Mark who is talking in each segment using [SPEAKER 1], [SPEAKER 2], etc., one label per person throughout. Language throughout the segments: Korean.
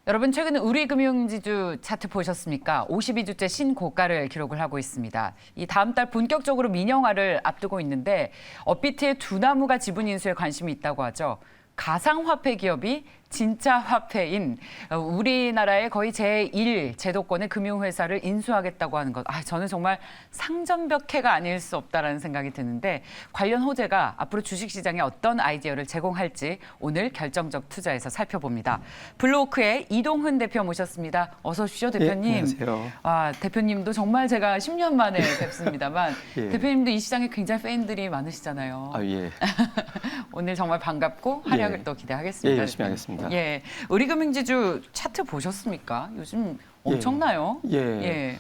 [SPEAKER 1] 여러분 최근 우리 금융지주 차트 보셨습니까? 52주째 신고가를 기록을 하고 있습니다. 이 다음 달 본격적으로 민영화를 앞두고 있는데 업비트의 두나무가 지분 인수에 관심이 있다고 하죠. 가상화폐 기업이 진짜 화폐인 우리나라의 거의 제1 제도권의 금융회사를 인수하겠다고 하는 것. 저는 정말 상전벽해가 아닐 수 없다라는 생각이 드는데 관련 호재가 앞으로 주식시장에 어떤 아이디어를 제공할지 오늘 결정적 투자에서 살펴봅니다. 블루오크의 이동훈 대표 모셨습니다. 어서 오십시오, 대표님.
[SPEAKER 2] 예, 안녕하세요.
[SPEAKER 1] 대표님도 정말 제가 10년 만에 뵙습니다만
[SPEAKER 2] 예.
[SPEAKER 1] 대표님도 이 시장에 굉장히 팬들이 많으시잖아요.
[SPEAKER 2] 예.
[SPEAKER 1] 오늘 정말 반갑고 활약을 또 기대하겠습니다.
[SPEAKER 2] 예, 열심히 하겠습니다.
[SPEAKER 1] 예, 우리금융지주 차트 보셨습니까? 요즘 엄청나요.
[SPEAKER 2] 예.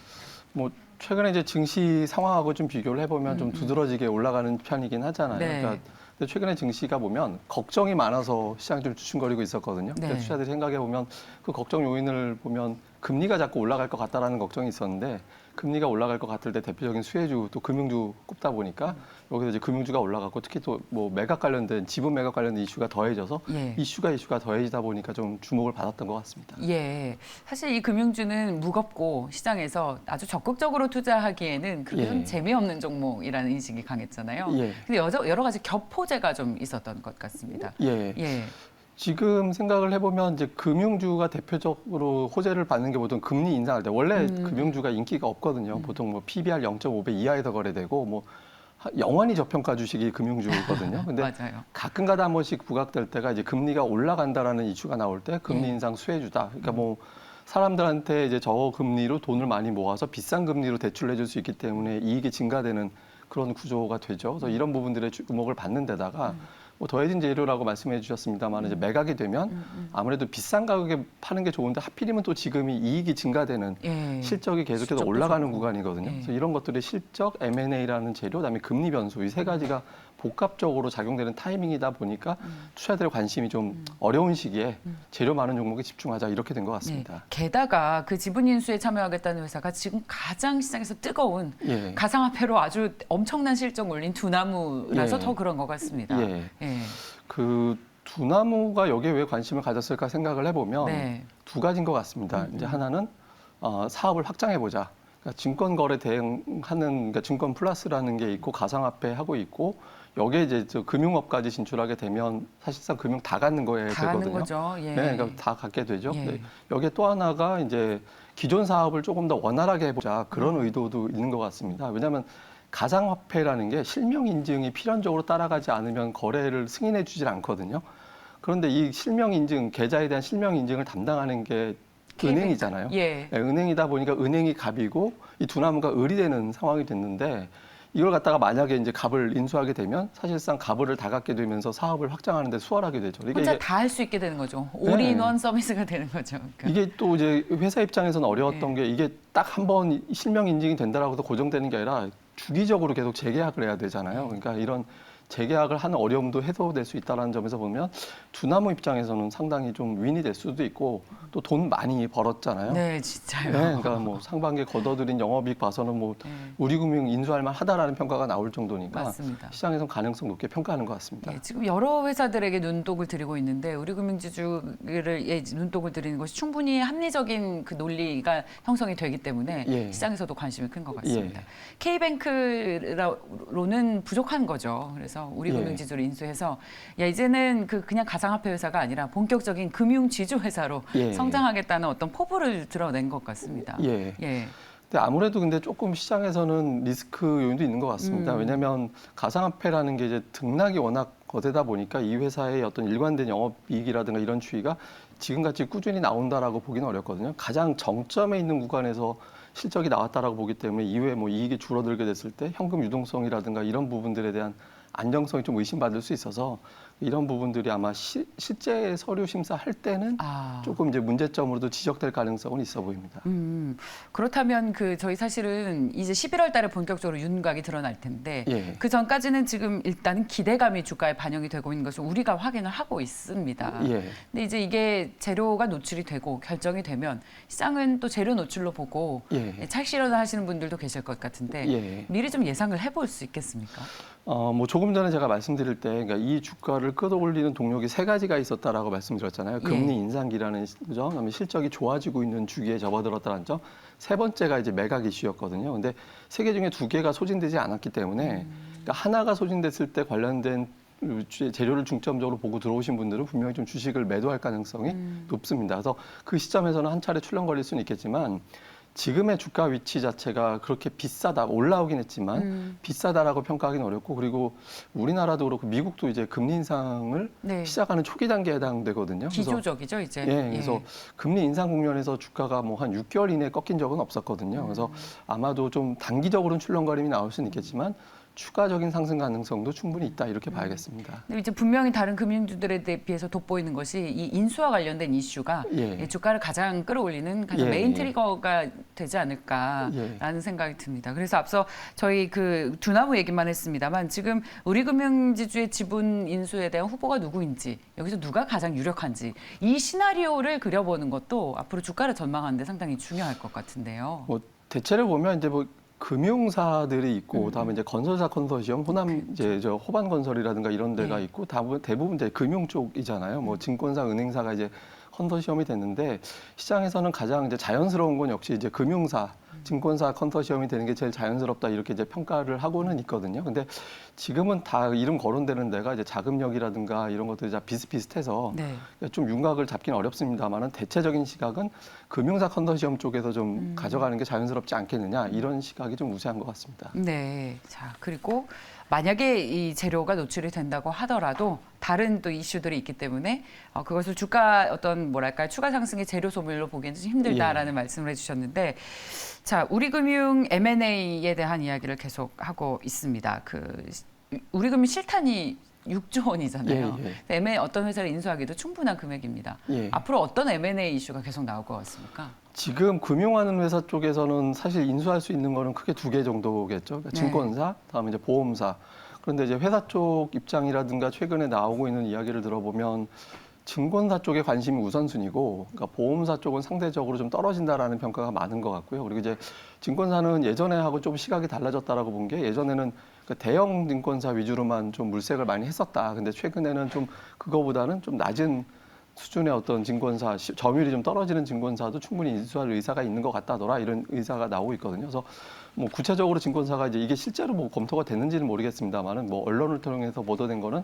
[SPEAKER 2] 뭐 최근에 이제 증시 상황하고 좀 비교를 해보면 좀 두드러지게 올라가는 편이긴 하잖아요.
[SPEAKER 1] 네.
[SPEAKER 2] 그러니까 근데 최근에 증시가 보면 걱정이 많아서 시장이 좀 주춤거리고 있었거든요.
[SPEAKER 1] 네.
[SPEAKER 2] 그래서 투자들이 생각해 보면 그 걱정 요인을 보면 금리가 자꾸 올라갈 것 같다라는 걱정이 있었는데 금리가 올라갈 것 같을 때 대표적인 수혜주 또 금융주 꼽다 보니까 여기서 이제 금융주가 올라갔고 특히 또 뭐 매각 관련된 지분 매각 관련된 이슈가 더해져서
[SPEAKER 1] 예.
[SPEAKER 2] 이슈가 더해지다 보니까 좀 주목을 받았던 것 같습니다.
[SPEAKER 1] 예, 사실 이 금융주는 무겁고 시장에서 아주 적극적으로 투자하기에는 그렇게 좀 재미없는 종목이라는 인식이 강했잖아요.
[SPEAKER 2] 예.
[SPEAKER 1] 근데 여러 가지 겹호재가 좀 있었던 것 같습니다.
[SPEAKER 2] 예.
[SPEAKER 1] 예.
[SPEAKER 2] 지금 생각을 해보면 이제 금융주가 대표적으로 호재를 받는 게 보통 금리 인상할 때 원래 금융주가 인기가 없거든요. 보통 뭐 PBR 0.5배 이하에서 거래되고 뭐 영원히 저평가 주식이 금융주거든요. 근데
[SPEAKER 1] 맞아요.
[SPEAKER 2] 가끔가다 한 번씩 부각될 때가 이제 금리가 올라간다라는 이슈가 나올 때 금리 인상 수혜주다. 그러니까 뭐 사람들한테 이제 저금리로 돈을 많이 모아서 비싼 금리로 대출을 해줄 수 있기 때문에 이익이 증가되는 그런 구조가 되죠. 그래서 이런 부분들의 주목을 받는 데다가 뭐 더해진 재료라고 말씀해 주셨습니다만 이제 매각이 되면 아무래도 비싼 가격에 파는 게 좋은데 하필이면 또 지금이 이익이 증가되는 실적이 계속해서 올라가는
[SPEAKER 1] 좋고.
[SPEAKER 2] 구간이거든요. 그래서 이런 것들이 실적, M&A라는 재료, 그다음에 금리 변수 이 세 가지가 복합적으로 작용되는 타이밍이다 보니까 투자자들의 관심이 좀 어려운 시기에 재료 많은 종목에 집중하자 이렇게 된 것 같습니다.
[SPEAKER 1] 게다가 그 지분 인수에 참여하겠다는 회사가 지금 가장 시장에서 뜨거운 가상화폐로 아주 엄청난 실적 올린 두나무라서 더 그런 것 같습니다.
[SPEAKER 2] 그 두나무가 여기에 왜 관심을 가졌을까 생각을 해보면 두 가지인 것 같습니다. 이제 하나는 사업을 확장해 보자. 그러니까 증권 거래 대행하는 그러니까 증권 플러스라는 게 있고 가상화폐 하고 있고 여기에 이제 금융업까지 진출하게 되면 사실상 금융 다 갖는 거에
[SPEAKER 1] 다
[SPEAKER 2] 되거든요.
[SPEAKER 1] 갖는 거죠.
[SPEAKER 2] 네, 그러니까 다 갖게 되죠.
[SPEAKER 1] 예.
[SPEAKER 2] 네. 여기에 또 하나가 이제 기존 사업을 조금 더 원활하게 해보자 그런 의도도 있는 것 같습니다. 왜냐하면 가상화폐라는 게 실명 인증이 필연적으로 따라가지 않으면 거래를 승인해 주질 않거든요. 그런데 이 실명 인증, 계좌에 대한 실명 인증을 담당하는 게 은행이잖아요. 네, 은행이다 보니까 은행이 갑이고 이 두나무가 을이 되는 상황이 됐는데 이걸 갖다가 만약에 이제 갑을 인수하게 되면 사실상 갑을 다 갖게 되면서 사업을 확장하는 데 수월하게 되죠.
[SPEAKER 1] 혼자 다 할 수 있게 되는 거죠. 올인원 서비스가 되는 거죠. 그러니까.
[SPEAKER 2] 이게 또 이제 회사 입장에서는 어려웠던 게 이게 딱 한 번 실명 인증이 된다라고 해서 고정되는 게 아니라 주기적으로 계속 재계약을 해야 되잖아요. 그러니까 이런 재계약을 하는 어려움도 해소될 수 있다는 점에서 보면 두나무 입장에서는 상당히 좀 윈이 될 수도 있고 또 돈 많이 벌었잖아요.
[SPEAKER 1] 네, 진짜요.
[SPEAKER 2] 네, 그러니까 뭐 상반기에 거둬들인 영업이익 봐서는 뭐 우리금융 인수할 만하다라는 평가가 나올 정도니까
[SPEAKER 1] 맞습니다.
[SPEAKER 2] 시장에서는 가능성 높게 평가하는 것 같습니다.
[SPEAKER 1] 지금 여러 회사들에게 눈독을 들이고 있는데 우리금융지주를 눈독을 들이는 것이 충분히 합리적인 그 논리가 형성이 되기 때문에 시장에서도 관심이 큰 것 같습니다. K뱅크로는 부족한 거죠. 그래서 우리금융지주를 인수해서 이제는 그냥 가상화폐 회사가 아니라 본격적인 금융지주 회사로 성장하겠다는 어떤 포부를 드러낸 것 같습니다.
[SPEAKER 2] 근데 아무래도 근데 조금 시장에서는 리스크 요인도 있는 것 같습니다. 왜냐하면 가상화폐라는 게 이제 등락이 워낙 거대다 보니까 이 회사의 어떤 일관된 영업이익이라든가 이런 추이가 지금같이 꾸준히 나온다라고 보기는 어렵거든요. 가장 정점에 있는 구간에서 실적이 나왔다라고 보기 때문에 이후에 뭐 이익이 줄어들게 됐을 때 현금 유동성이라든가 이런 부분들에 대한 안정성이 좀 의심받을 수 있어서 이런 부분들이 아마 실제 서류 심사할 때는 조금 이제 문제점으로도 지적될 가능성은 있어 보입니다.
[SPEAKER 1] 그렇다면 저희 사실은 이제 11월 달에 본격적으로 윤곽이 드러날 텐데 그 전까지는 지금 일단은 기대감이 주가에 반영이 되고 있는 것을 우리가 확인을 하고 있습니다. 근데 이제 이게 재료가 노출이 되고 결정이 되면 시장은 또 재료 노출로 보고 착실을 하시는 분들도 계실 것 같은데 미리 좀 예상을 해볼 수 있겠습니까?
[SPEAKER 2] 뭐 조금 전에 제가 말씀드릴 때 그러니까 이 주가를 주가를 끌어올리는 동력이 세 가지가 있었다라고 말씀드렸잖아요. 금리
[SPEAKER 1] 예.
[SPEAKER 2] 인상기라는 점, 그다음에 실적이 좋아지고 있는 주기에 접어들었다는 점, 세 번째가 이제 매각 이슈였거든요. 근데 세 개 중에 두 개가 소진되지 않았기 때문에 그러니까 하나가 소진됐을 때 관련된 재료를 중점적으로 보고 들어오신 분들은 분명히 좀 주식을 매도할 가능성이 높습니다. 그래서 그 시점에서는 한 차례 출렁거릴 수는 있겠지만 지금의 주가 위치 자체가 그렇게 비싸다, 올라오긴 했지만 비싸다라고 평가하기는 어렵고, 그리고 우리나라도 그렇고 미국도 이제 금리 인상을
[SPEAKER 1] 네.
[SPEAKER 2] 시작하는 초기 단계에 해당되거든요. 그래서
[SPEAKER 1] 기조적이죠, 이제.
[SPEAKER 2] 예, 그래서 금리 인상 국면에서 주가가 뭐 한 6개월 이내에 꺾인 적은 없었거든요. 그래서 아마도 좀 단기적으로는 출렁거림이 나올 수는 있겠지만 추가적인 상승 가능성도 충분히 있다, 이렇게 봐야겠습니다.
[SPEAKER 1] 근데 이제 분명히 다른 금융주들에 비해서 돋보이는 것이 이 인수와 관련된 이슈가
[SPEAKER 2] 예.
[SPEAKER 1] 주가를 가장 끌어올리는 가장
[SPEAKER 2] 예,
[SPEAKER 1] 메인
[SPEAKER 2] 예.
[SPEAKER 1] 트리거가 되지 않을까라는
[SPEAKER 2] 예.
[SPEAKER 1] 생각이 듭니다. 그래서 앞서 저희 그 두나무 얘기만 했습니다만 지금 우리 금융지주의 지분 인수에 대한 후보가 누구인지, 여기서 누가 가장 유력한지 이 시나리오를 그려보는 것도 앞으로 주가를 전망하는 데 상당히 중요할 것 같은데요.
[SPEAKER 2] 뭐 대체를 보면 이제 뭐 금융사들이 있고, 그다음에 이제 건설사 컨소시엄, 호남 이제 저 호반건설이라든가 이런 데가
[SPEAKER 1] 네.
[SPEAKER 2] 있고, 대부분 이제 금융 쪽이잖아요. 뭐 증권사, 은행사가 이제 컨소시엄이 됐는데, 시장에서는 가장 이제 자연스러운 건 역시 이제 금융사, 증권사 컨소시엄이 되는 게 제일 자연스럽다, 이렇게 이제 평가를 하고는 있거든요. 근데 지금은 다 이름 거론되는 데가 이제 자금력이라든가 이런 것들이 다 비슷비슷해서
[SPEAKER 1] 네.
[SPEAKER 2] 좀 윤곽을 잡기는 어렵습니다만은 대체적인 시각은 금융사 컨소시엄 쪽에서 좀 가져가는 게 자연스럽지 않겠느냐, 이런 시각이 좀 우세한 것 같습니다.
[SPEAKER 1] 네. 자, 그리고 만약에 이 재료가 노출이 된다고 하더라도 다른 또 이슈들이 있기 때문에 그것을 주가 어떤 뭐랄까 추가 상승의 재료 소멸로 보기에는 좀 힘들다라는 말씀을 해주셨는데, 자, 우리금융 M&A에 대한 이야기를 계속 하고 있습니다. 우리금융 실탄이 6조 원이잖아요.
[SPEAKER 2] 예.
[SPEAKER 1] M&A 어떤 회사를 인수하기도 충분한 금액입니다.
[SPEAKER 2] 예.
[SPEAKER 1] 앞으로 어떤 M&A 이슈가 계속 나올 것 같습니까?
[SPEAKER 2] 지금 금융하는 회사 쪽에서는 사실 인수할 수 있는 거는 크게 두 개 정도겠죠. 그러니까
[SPEAKER 1] 네.
[SPEAKER 2] 증권사, 다음에 이제 보험사. 그런데 이제 회사 쪽 입장이라든가 최근에 나오고 있는 이야기를 들어보면 증권사 쪽에 관심이 우선순위고, 그러니까 보험사 쪽은 상대적으로 좀 떨어진다라는 평가가 많은 것 같고요. 그리고 이제 증권사는 예전에 하고 좀 시각이 달라졌다라고 본 게, 예전에는 그 대형 증권사 위주로만 좀 물색을 많이 했었다. 근데 최근에는 좀 그거보다는 좀 낮은 수준의 어떤 증권사, 점유율이 좀 떨어지는 증권사도 충분히 인수할 의사가 있는 것 같다더라, 이런 의사가 나오고 있거든요. 그래서 뭐 구체적으로 증권사가 이제 이게 실제로 뭐 검토가 됐는지는 모르겠습니다만은, 뭐 언론을 통해서 보도된 거는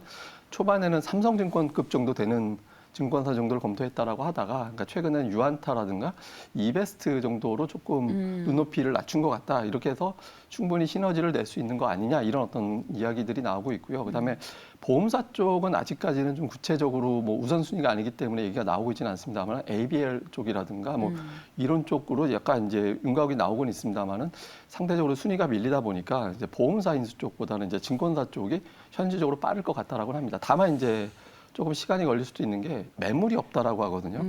[SPEAKER 2] 초반에는 삼성증권급 정도 되는 증권사 정도를 검토했다라고 하다가, 그러니까 최근에는 유안타라든가 이베스트 정도로 조금 눈높이를 낮춘 것 같다, 이렇게 해서 충분히 시너지를 낼 수 있는 거 아니냐, 이런 어떤 이야기들이 나오고 있고요. 그다음에 보험사 쪽은 아직까지는 좀 구체적으로 뭐 우선순위가 아니기 때문에 얘기가 나오고 있지는 않습니다만, ABL 쪽이라든가 뭐 이런 쪽으로 약간 이제 윤곽이 나오곤 있습니다만은, 상대적으로 순위가 밀리다 보니까 이제 보험사 인수 쪽보다는 이제 증권사 쪽이 현실적으로 빠를 것 같다라고 합니다. 다만 이제 조금 시간이 걸릴 수도 있는 게 매물이 없다라고 하거든요.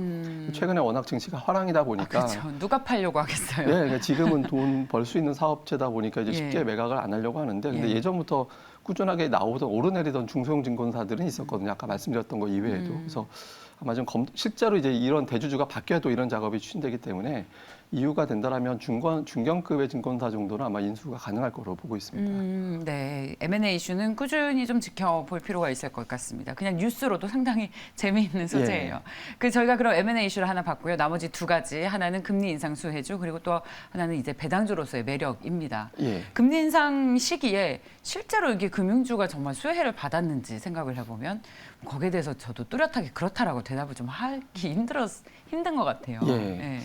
[SPEAKER 2] 최근에 워낙 증시가 화랑이다 보니까.
[SPEAKER 1] 그렇죠. 누가 팔려고 하겠어요.
[SPEAKER 2] 네, 그러니까 지금은 돈 벌 수 있는 사업체다 보니까 이제
[SPEAKER 1] 예.
[SPEAKER 2] 쉽게 매각을 안 하려고 하는데, 근데
[SPEAKER 1] 예.
[SPEAKER 2] 예전부터 꾸준하게 나오던 오르내리던 중소형 증권사들은 있었거든요. 아까 말씀드렸던 거 이외에도. 그래서 아마 좀 실제로 이제 이런 대주주가 바뀌어도 이런 작업이 추진되기 때문에 이유가 된다라면 중견급의 증권사 정도는 아마 인수가 가능할 거로 보고 있습니다.
[SPEAKER 1] 네. M&A 이슈는 꾸준히 좀 지켜볼 필요가 있을 것 같습니다. 그냥 뉴스로도 상당히 재미있는 소재예요. 저희가 그럼 M&A 이슈를 하나 봤고요. 나머지 두 가지, 하나는 금리 인상 수혜주, 그리고 또 하나는 이제 배당주로서의 매력입니다.
[SPEAKER 2] 예.
[SPEAKER 1] 금리 인상 시기에 실제로 이게 금융주가 정말 수혜를 받았는지 생각을 해보면 거기에 대해서 저도 뚜렷하게 그렇다라고 대답을 좀 하기 힘든 것 같아요.
[SPEAKER 2] 예.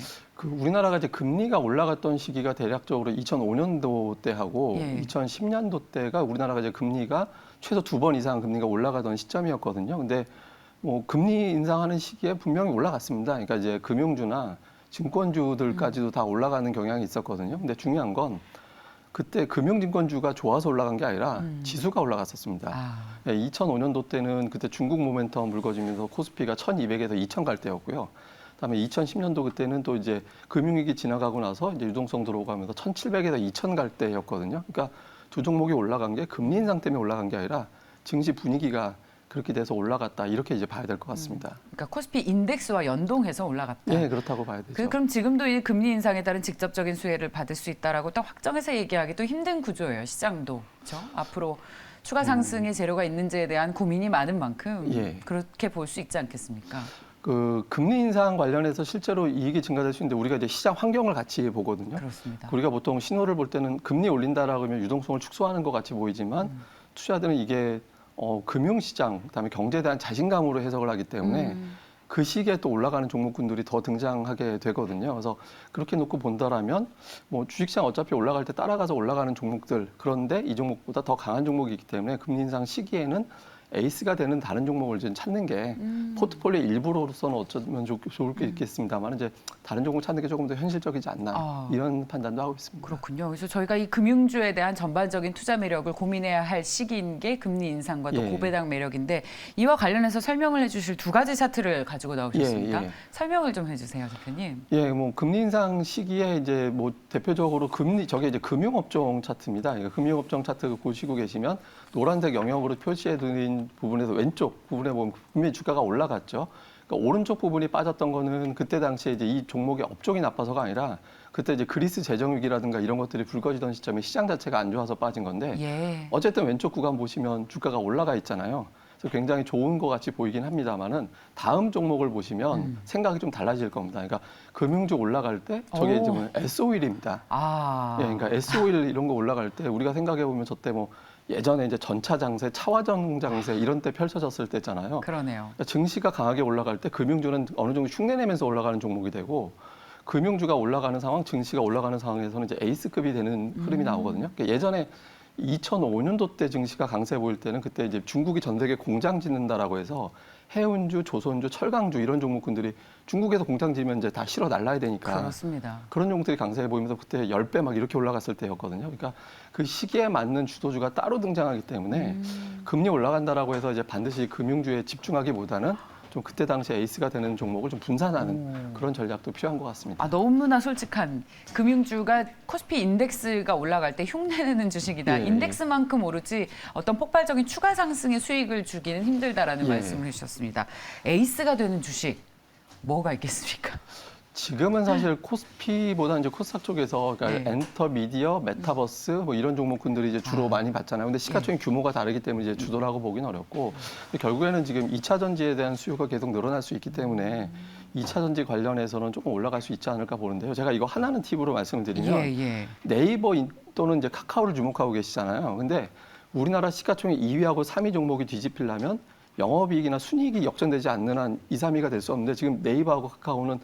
[SPEAKER 2] 우리나라가 이제 금리가 올라갔던 시기가 대략적으로 2005년도 때하고 2010년도 때가 우리나라가 이제 금리가 최소 2번 이상 금리가 올라가던 시점이었거든요. 근데 뭐 금리 인상하는 시기에 분명히 올라갔습니다. 그러니까 이제 금융주나 증권주들까지도 다 올라가는 경향이 있었거든요. 근데 중요한 건 그때 금융증권주가 좋아서 올라간 게 아니라 지수가 올라갔었습니다. 2005년도 때는 그때 중국 모멘텀 불거지면서 코스피가 1200에서 2000 갈 때였고요. 그다음에 2010년도 그때는 또 이제 금융위기 지나가고 나서 이제 유동성 들어오면서 1700에서 2000 갈 때였거든요. 그러니까 두 종목이 올라간 게 금리 인상 때문에 올라간 게 아니라 증시 분위기가 그렇게 돼서 올라갔다, 이렇게 이제 봐야 될 것 같습니다.
[SPEAKER 1] 그러니까 코스피 인덱스와 연동해서 올라갔다.
[SPEAKER 2] 네, 그렇다고 봐야 되죠.
[SPEAKER 1] 그럼 지금도 이 금리 인상에 따른 직접적인 수혜를 받을 수 있다라고 딱 확정해서 얘기하기도 힘든 구조예요. 시장도. 그렇죠? 앞으로 추가 상승의 재료가 있는지에 대한 고민이 많은 만큼
[SPEAKER 2] 예.
[SPEAKER 1] 그렇게 볼 수 있지 않겠습니까?
[SPEAKER 2] 그 금리 인상 관련해서 실제로 이익이 증가될 수 있는데 우리가 이제 시장 환경을 같이 보거든요.
[SPEAKER 1] 그렇습니다.
[SPEAKER 2] 우리가 보통 신호를 볼 때는 금리 올린다라고 하면 유동성을 축소하는 것 같이 보이지만 투자들은 이게 금융시장, 그다음에 경제에 대한 자신감으로 해석을 하기 때문에 그 시기에 또 올라가는 종목군들이 더 등장하게 되거든요. 그래서 그렇게 놓고 본다라면 뭐 주식시장 어차피 올라갈 때 따라가서 올라가는 종목들, 그런데 이 종목보다 더 강한 종목이기 때문에 금리 인상 시기에는 에이스가 되는 다른 종목을 좀 찾는 게 포트폴리오 일부로서는 어쩌면 좋을 게 있겠습니다만 이제 다른 종목 찾는 게 조금 더 현실적이지 않나 이런 판단도 하고 있습니다.
[SPEAKER 1] 그렇군요. 그래서 저희가 이 금융주에 대한 전반적인 투자 매력을 고민해야 할 시기인 게 금리 인상과 또
[SPEAKER 2] 예.
[SPEAKER 1] 고배당 매력인데 이와 관련해서 설명을 해주실 두 가지 차트를 가지고 나오셨습니다.
[SPEAKER 2] 예, 예.
[SPEAKER 1] 설명을 좀 해주세요, 대표님.
[SPEAKER 2] 예, 뭐 금리 인상 시기에 이제 뭐 대표적으로 저게 이제 금융업종 차트입니다. 금융업종 차트 보시고 계시면 노란색 영역으로 표시해둔 부분에서 왼쪽 부분에 보면 분명히 주가가 올라갔죠. 그러니까 오른쪽 부분이 빠졌던 거는 그때 당시에 이제 이 종목의 업종이 나빠서가 아니라 그때 이제 그리스 재정 위기라든가 이런 것들이 불거지던 시점에 시장 자체가 안 좋아서 빠진 건데
[SPEAKER 1] 예.
[SPEAKER 2] 어쨌든 왼쪽 구간 보시면 주가가 올라가 있잖아요. 그래서 굉장히 좋은 것 같이 보이긴 합니다만은 다음 종목을 보시면 생각이 좀 달라질 겁니다. 그러니까 금융주 올라갈 때 저게 이제 뭐 S-오일입니다. 예, 그러니까 S-오일 이런 거 올라갈 때 우리가 생각해 보면 저때 뭐 예전에 이제 전차 장세, 차화정 장세 이런 때 펼쳐졌을 때잖아요.
[SPEAKER 1] 그러네요.
[SPEAKER 2] 그러니까 증시가 강하게 올라갈 때 금융주는 어느 정도 흉내내면서 올라가는 종목이 되고 금융주가 올라가는 상황, 증시가 올라가는 상황에서는 이제 에이스급이 되는 흐름이 나오거든요. 그러니까 예전에 2005년도 때 증시가 강세 보일 때는 그때 이제 중국이 전 세계 공장 짓는다라고 해서 해운주, 조선주, 철강주 이런 종목군들이 중국에서 공장 지면 이제 다 실어 날라야 되니까
[SPEAKER 1] 그렇습니다.
[SPEAKER 2] 그런 종목들이 강세에 보이면서 그때 10배 막 이렇게 올라갔을 때였거든요. 그러니까 그 시기에 맞는 주도주가 따로 등장하기 때문에 금리 올라간다라고 해서 이제 반드시 금융주에 집중하기보다는 좀 그때 당시 에이스가 되는 종목을 좀 분산하는 그런 전략도 필요한 것 같습니다.
[SPEAKER 1] 너무나 솔직한 금융주가 코스피 인덱스가 올라갈 때 흉내내는 주식이다.
[SPEAKER 2] 예,
[SPEAKER 1] 인덱스만큼 오르지 어떤 폭발적인 추가 상승의 수익을 주기는 힘들다라는
[SPEAKER 2] 예.
[SPEAKER 1] 말씀을 해주셨습니다. 에이스가 되는 주식 뭐가 있겠습니까?
[SPEAKER 2] 지금은 사실 코스피보다 이제 코스닥 쪽에서 그러니까
[SPEAKER 1] 네.
[SPEAKER 2] 엔터, 미디어, 메타버스 뭐 이런 종목군들이 이제 주로 많이 봤잖아요. 근데 시가총액 규모가 다르기 때문에 이제 주도라고 보기는 어렵고 결국에는 지금 2차 전지에 대한 수요가 계속 늘어날 수 있기 때문에 2차 전지 관련해서는 조금 올라갈 수 있지 않을까 보는데요. 제가 이거 하나는 팁으로 말씀을 드리면 네이버 또는 이제 카카오를 주목하고 계시잖아요. 근데 우리나라 시가총액 2위하고 3위 종목이 뒤집히려면 영업이익이나 순이익이 역전되지 않는 한 2, 3위가 될 수 없는데 지금 네이버하고 카카오는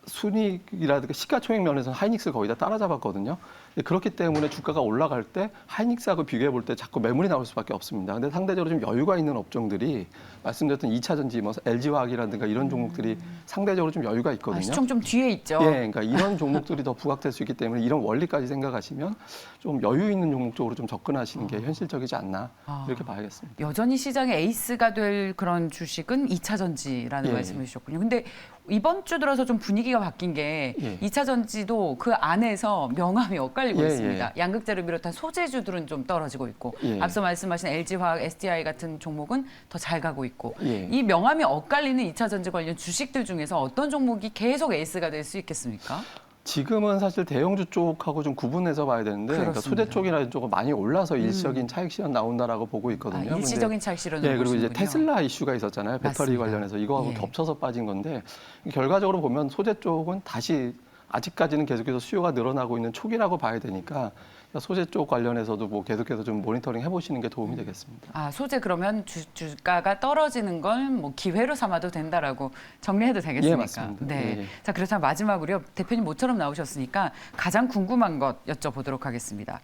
[SPEAKER 2] 순이익이라든가 시가총액 면에서는 하이닉스를 거의 다 따라잡았거든요. 그렇기 때문에 주가가 올라갈 때 하이닉스하고 비교해 볼 때 자꾸 매물이 나올 수밖에 없습니다. 근데 상대적으로 좀 여유가 있는 업종들이 말씀드렸던 2차 전지, 뭐 LG화학이라든가 이런 종목들이 상대적으로 좀 여유가 있거든요.
[SPEAKER 1] 시총 좀 뒤에 있죠.
[SPEAKER 2] 예, 그러니까 이런 종목들이 더 부각될 수 있기 때문에 이런 원리까지 생각하시면 좀 여유 있는 종목 쪽으로 좀 접근하시는 게 현실적이지 않나 이렇게 봐야겠습니다.
[SPEAKER 1] 여전히 시장의 에이스가 될 그런 주식은 2차 전지라는 말씀을 주셨군요. 근데 이번 주 들어서 좀 분위기가 바뀐 게 2차 전지도 그 안에서 명암이 엇갈리고 있습니다. 양극재를 비롯한 소재주들은 좀 떨어지고 있고 앞서 말씀하신 LG화학, SDI 같은 종목은 더 잘 가고 있고 이 명암이 엇갈리는 2차 전지 관련 주식들 중에서 어떤 종목이 계속 에이스가 될 수 있겠습니까?
[SPEAKER 2] 지금은 사실 대형주 쪽하고 좀 구분해서 봐야 되는데 그러니까 소재 쪽이나 쪽은 많이 올라서 일시적인 차익 실현 나온다라고 보고 있거든요.
[SPEAKER 1] 일시적인 차익 실현을
[SPEAKER 2] 그리고 이제
[SPEAKER 1] 보시는군요.
[SPEAKER 2] 테슬라 이슈가 있었잖아요. 배터리
[SPEAKER 1] 맞습니다.
[SPEAKER 2] 관련해서 이거하고 겹쳐서 빠진 건데 결과적으로 보면 소재 쪽은 다시 아직까지는 계속해서 수요가 늘어나고 있는 초기라고 봐야 되니까 소재 쪽 관련해서도 뭐 계속해서 좀 모니터링 해보시는 게 도움이 되겠습니다.
[SPEAKER 1] 소재 그러면 주가가 떨어지는 걸 뭐 기회로 삼아도 된다라고 정리해도 되겠습니까?
[SPEAKER 2] 예, 맞습니다.
[SPEAKER 1] 네.
[SPEAKER 2] 예.
[SPEAKER 1] 자, 그렇다면 마지막으로요. 대표님 모처럼 나오셨으니까 가장 궁금한 것 여쭤보도록 하겠습니다.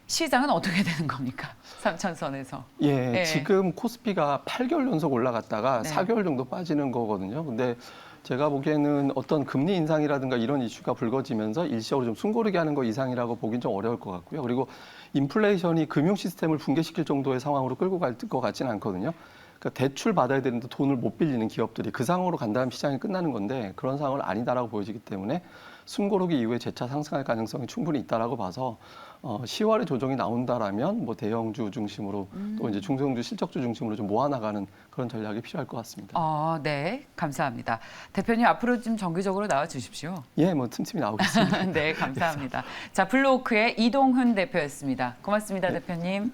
[SPEAKER 1] 시장은 어떻게 되는 겁니까? 3천선에서.
[SPEAKER 2] 예, 지금 코스피가 8개월 연속 올라갔다가
[SPEAKER 1] 네.
[SPEAKER 2] 4개월 정도 빠지는 거거든요. 근데 제가 보기에는 어떤 금리 인상이라든가 이런 이슈가 불거지면서 일시적으로 좀 숨고르게 하는 거 이상이라고 보긴 좀 어려울 것 같고요. 그리고 인플레이션이 금융 시스템을 붕괴시킬 정도의 상황으로 끌고 갈 것 같지는 않거든요. 그러니까 대출 받아야 되는데 돈을 못 빌리는 기업들이 그 상황으로 간다면 시장이 끝나는 건데 그런 상황은 아니다라고 보여지기 때문에 숨고르기 이후에 재차 상승할 가능성이 충분히 있다라고 봐서 10월에 조정이 나온다라면 뭐 대형주 중심으로 또 이제 중소형주 실적주 중심으로 좀 모아나가는 그런 전략이 필요할 것 같습니다.
[SPEAKER 1] 네, 감사합니다. 대표님 앞으로 좀 정기적으로 나와 주십시오.
[SPEAKER 2] 예, 뭐 틈틈이 나오겠습니다.
[SPEAKER 1] 네, 감사합니다. 자, 블루오크의 이동훈 대표였습니다. 고맙습니다, 대표님.